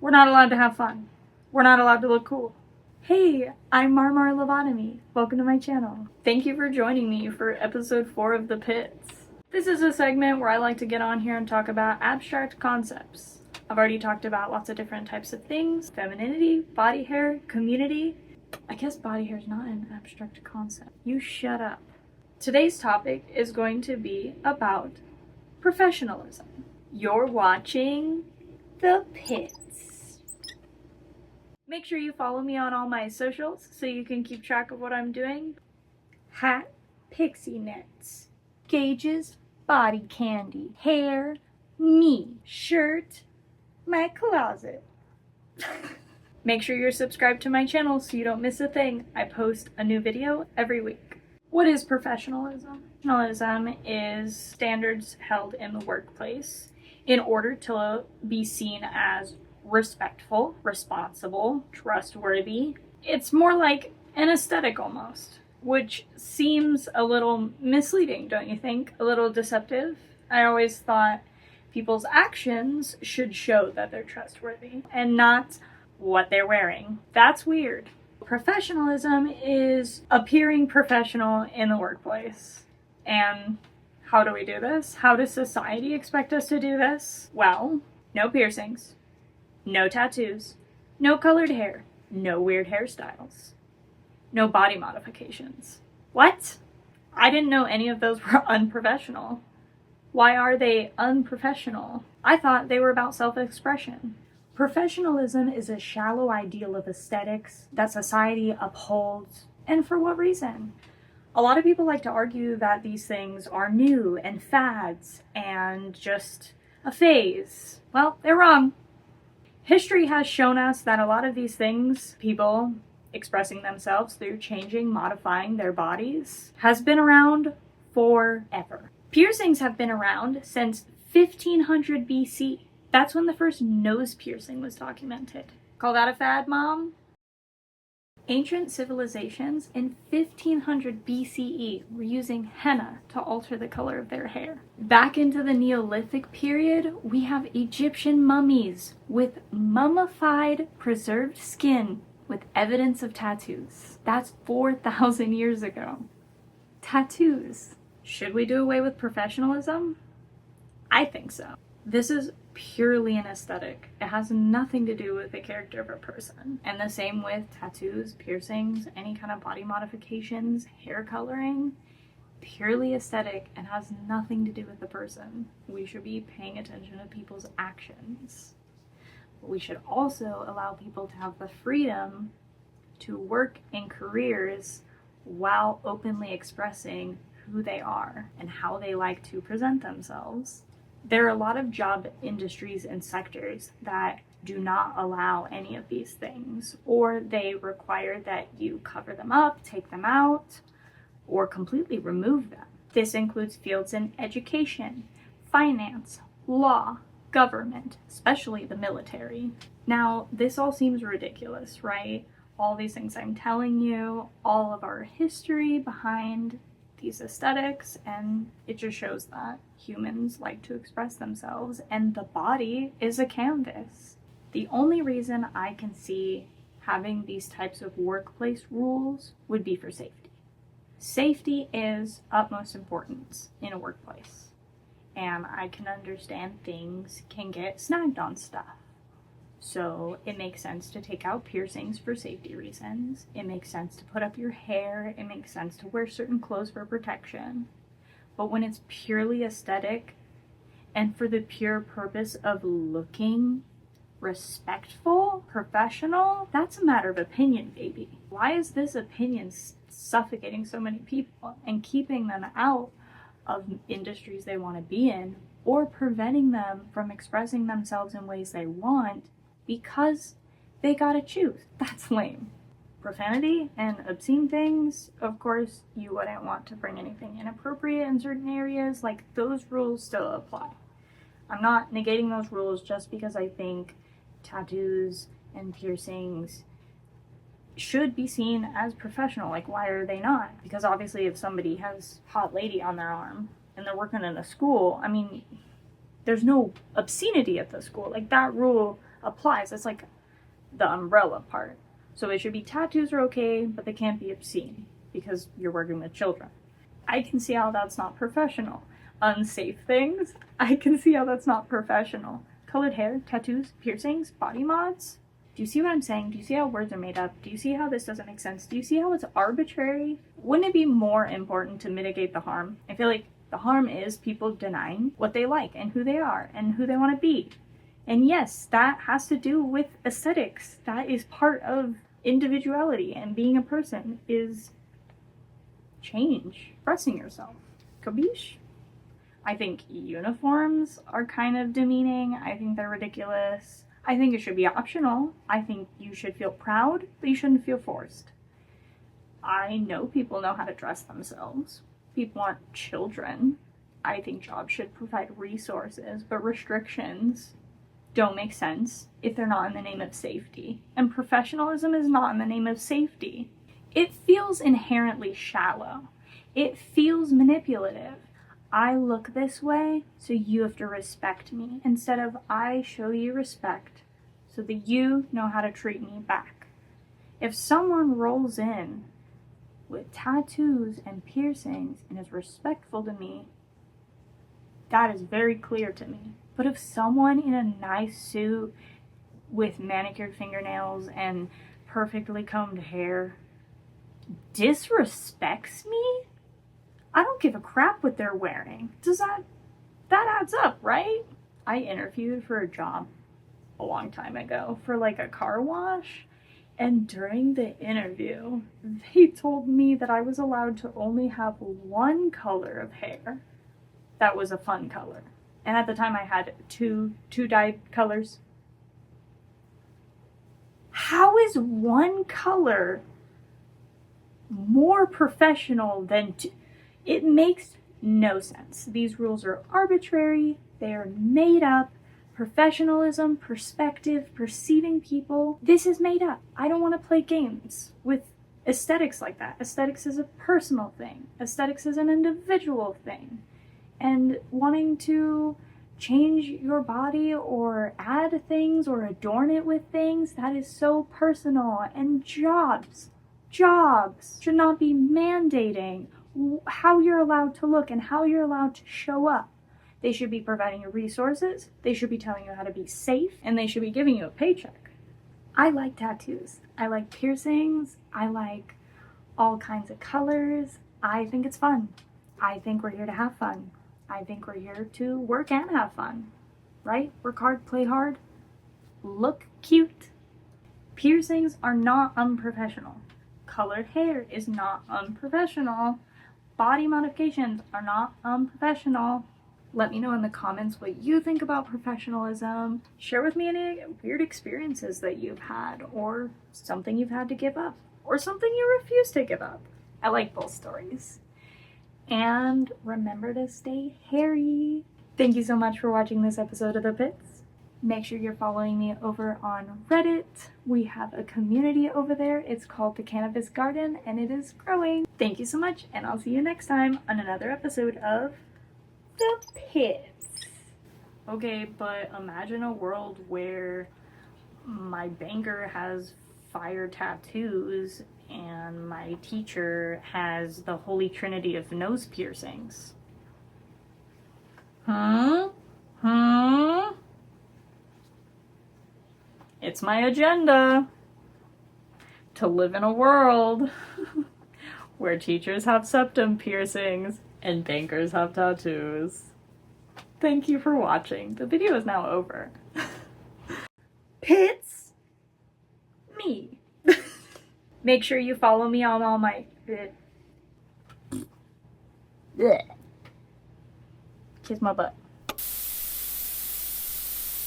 We're not allowed to have fun. We're not allowed to look cool. Hey, I'm Marmar Lobotomy. Welcome to my channel. Thank you for joining me for episode 4 of The Pits. This is a segment where I like to get on here and talk about abstract concepts. I've already talked about lots of different types of things: femininity, body hair, community. I guess body hair is not an abstract concept. You shut up. Today's topic is going to be about professionalism. You're watching The Pits. Make sure you follow me on all my socials so you can keep track of what I'm doing. Hat, pixie nets, gauges, body candy, hair, me, shirt, my closet. Make sure you're subscribed to my channel so you don't miss a thing. I post a new video every week. What is professionalism? Professionalism is standards held in the workplace in order to be seen as respectful, responsible, trustworthy. It's more like an aesthetic almost, which seems a little misleading, don't you think? A little deceptive. I always thought people's actions should show that they're trustworthy and not what they're wearing. That's weird. Professionalism is appearing professional in the workplace. And how do we do this? How does society expect us to do this? Well, no piercings, no tattoos, no colored hair, no weird hairstyles, no body modifications. What? I didn't know any of those were unprofessional. Why are they unprofessional? I thought they were about self-expression. Professionalism is a shallow ideal of aesthetics that society upholds. And for what reason? A lot of people like to argue that these things are new and fads and just a phase. Well, they're wrong. History has shown us that a lot of these things, people expressing themselves through changing, modifying their bodies, has been around forever. Piercings have been around since 1500 BC. That's when the first nose piercing was documented. Call that a fad, Mom? Ancient civilizations in 1500 BCE were using henna to alter the color of their hair. Back into the Neolithic period, we have Egyptian mummies with mummified, preserved skin with evidence of tattoos. That's 4,000 years ago. Tattoos. Should we do away with professionalism? I think so. This is purely an aesthetic. It has nothing to do with the character of a person. And the same with tattoos, piercings, any kind of body modifications, hair coloring. Purely aesthetic and has nothing to do with the person. We should be paying attention to people's actions. But we should also allow people to have the freedom to work in careers while openly expressing who they are and how they like to present themselves. There are a lot of job industries and sectors that do not allow any of these things, or they require that you cover them up, take them out, or completely remove them. This includes fields in education, finance, law, government, especially the military. Now, this all seems ridiculous, right? All these things I'm telling you, all of our history behind these aesthetics, and it just shows that humans like to express themselves and the body is a canvas. The only reason I can see having these types of workplace rules would be for safety. Safety is utmost importance in a workplace, and I can understand things can get snagged on stuff. So it makes sense to take out piercings for safety reasons. It makes sense to put up your hair. It makes sense to wear certain clothes for protection. But when it's purely aesthetic and for the pure purpose of looking respectful, professional, that's a matter of opinion, baby. Why is this opinion suffocating so many people and keeping them out of industries they want to be in, or preventing them from expressing themselves in ways they want because they gotta choose? That's lame. Profanity and obscene things, of course, you wouldn't want to bring anything inappropriate in certain areas. Like, those rules still apply. I'm not negating those rules just because I think tattoos and piercings should be seen as professional. Like, why are they not? Because obviously if somebody has hot lady on their arm and they're working in a school, I mean, there's no obscenity at the school. Like, that rule applies. It's like the umbrella part. So it should be tattoos are okay, but they can't be obscene because you're working with children. I can see how that's not professional. Unsafe things, I can see how that's not professional. Colored hair, tattoos, piercings, body mods. Do you see what I'm saying? Do you see how words are made up? Do you see how this doesn't make sense? Do you see how it's arbitrary? Wouldn't it be more important to mitigate the harm? I feel like the harm is people denying what they like and who they are and who they want to be. And yes, that has to do with aesthetics. That is part of individuality, and being a person is change, expressing yourself. Capiche? I think uniforms are kind of demeaning. I think they're ridiculous. I think it should be optional. I think you should feel proud, but you shouldn't feel forced. I know people know how to dress themselves. People aren't children. I think jobs should provide resources, but restrictions don't make sense if they're not in the name of safety. And professionalism is not in the name of safety. It feels inherently shallow. It feels manipulative. I look this way, so you have to respect me, instead of I show you respect so that you know how to treat me back. If someone rolls in with tattoos and piercings and is respectful to me, that is very clear to me. But if someone in a nice suit with manicured fingernails and perfectly combed hair disrespects me, I don't give a crap what they're wearing. That adds up, right? I interviewed for a job a long time ago for like a car wash, and during the interview, they told me that I was allowed to only have one color of hair that was a fun color. And at the time I had two dyed colors. How is one color more professional than two? It makes no sense. These rules are arbitrary. They are made up. Professionalism, perspective, perceiving people. This is made up. I don't want to play games with aesthetics like that. Aesthetics is a personal thing. Aesthetics is an individual thing. And wanting to change your body or add things or adorn it with things, that is so personal. And jobs should not be mandating how you're allowed to look and how you're allowed to show up. They should be providing you resources, they should be telling you how to be safe, and they should be giving you a paycheck. I like tattoos. I like piercings. I like all kinds of colors. I think it's fun. I think we're here to have fun. I think we're here to work and have fun, right? Work hard, play hard, look cute. Piercings are not unprofessional. Colored hair is not unprofessional. Body modifications are not unprofessional. Let me know in the comments what you think about professionalism. Share with me any weird experiences that you've had, or something you've had to give up, or something you refuse to give up. I like both stories. And remember to stay hairy. Thank you so much for watching this episode of The Pits. Make sure you're following me over on Reddit. We have a community over there. It's called The Cannabis Garden, and it is growing. Thank you so much, and I'll see you next time on another episode of The Pits. Okay, but imagine a world where my banker has fire tattoos and my teacher has the holy trinity of nose piercings. It's my agenda to live in a world where teachers have septum piercings and bankers have tattoos. Thank you for watching. The video is now over. Pits? Me. Make sure you follow me on all my... Kiss my butt.